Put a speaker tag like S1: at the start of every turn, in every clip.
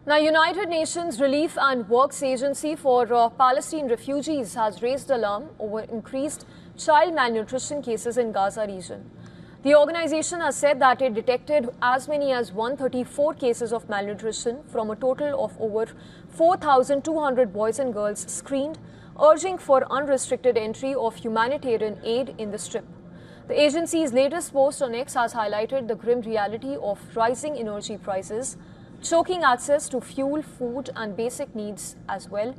S1: Now, United Nations Relief and Works Agency for Palestine refugees has raised alarm over increased child malnutrition cases in Gaza region. The organization has said that it detected as many as 134 cases of malnutrition from a total of over 4,200 boys and girls screened, urging for unrestricted entry of humanitarian aid in the Strip. The agency's latest post on X has highlighted the grim reality of rising energy prices, choking access to fuel, food and basic needs as well.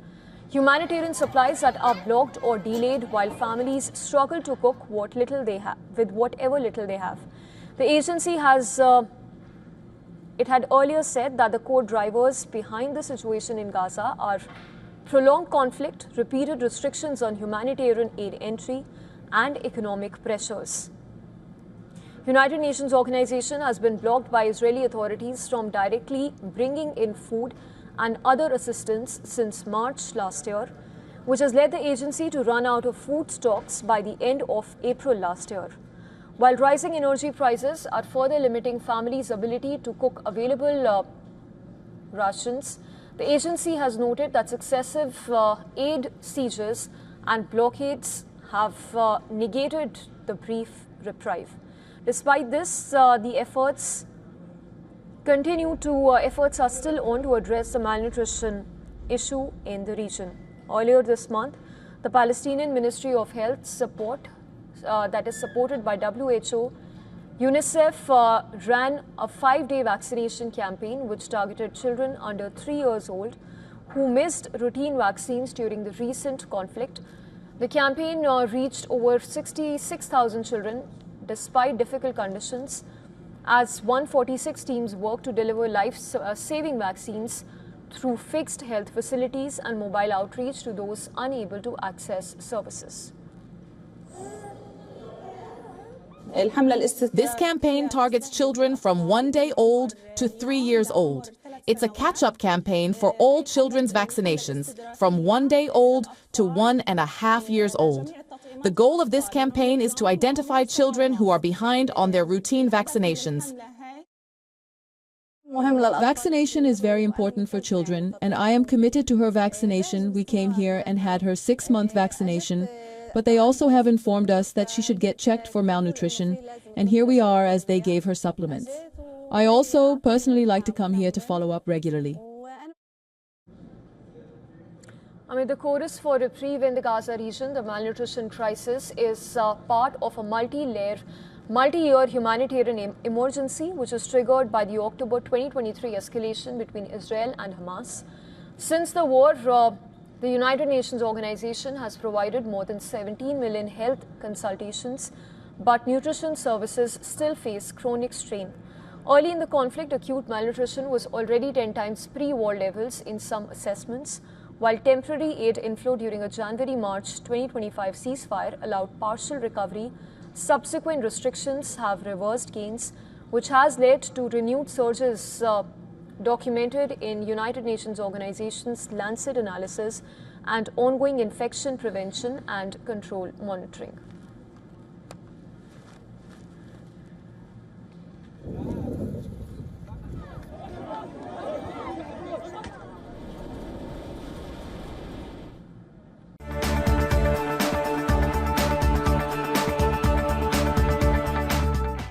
S1: Humanitarian supplies that are blocked or delayed while families struggle to cook what little they have with whatever little they have. The agency has it had earlier said that the core drivers behind the situation in Gaza are prolonged conflict, repeated restrictions on humanitarian aid entry and economic pressures. United Nations organization has been blocked by Israeli authorities from directly bringing in food and other assistance since March last year, which has led the agency to run out of food stocks by the end of April last year. While rising energy prices are further limiting families' ability to cook available rations, the agency has noted that successive aid seizures and blockades have negated the brief reprieve. Despite this, the efforts are still on to address the malnutrition issue in the region. Earlier this month, the Palestinian Ministry of Health support, that is supported by WHO, UNICEF ran a 5-day vaccination campaign which targeted children under 3 years old who missed routine vaccines during the recent conflict. The campaign reached over 66,000 children despite difficult conditions, as 146 teams work to deliver life-saving vaccines through fixed health facilities and mobile outreach to those unable to access services.
S2: This campaign targets children from 1 day old to 3 years old. It's a catch-up campaign for all children's vaccinations from 1 day old to 1.5 years old. The goal of this campaign is to identify children who are behind on their routine vaccinations.
S3: Vaccination is very important for children, and I am committed to her vaccination. We came here and had her 6-month vaccination, but they also have informed us that she should get checked for malnutrition, and here we are as they gave her supplements. I also personally like to come here to follow up regularly.
S1: Amid the chorus for reprieve in the Gaza region, the malnutrition crisis is part of a multi-year humanitarian emergency which is triggered by the October 2023 escalation between Israel and Hamas. Since the war, the United Nations organization has provided more than 17 million health consultations, but nutrition services still face chronic strain. Early in the conflict, acute malnutrition was already 10 times pre-war levels in some assessments, while temporary aid inflow during a January-March 2025 ceasefire allowed partial recovery. Subsequent restrictions have reversed gains, which has led to renewed surges documented in United Nations organization's Lancet analysis and ongoing infection prevention and control monitoring.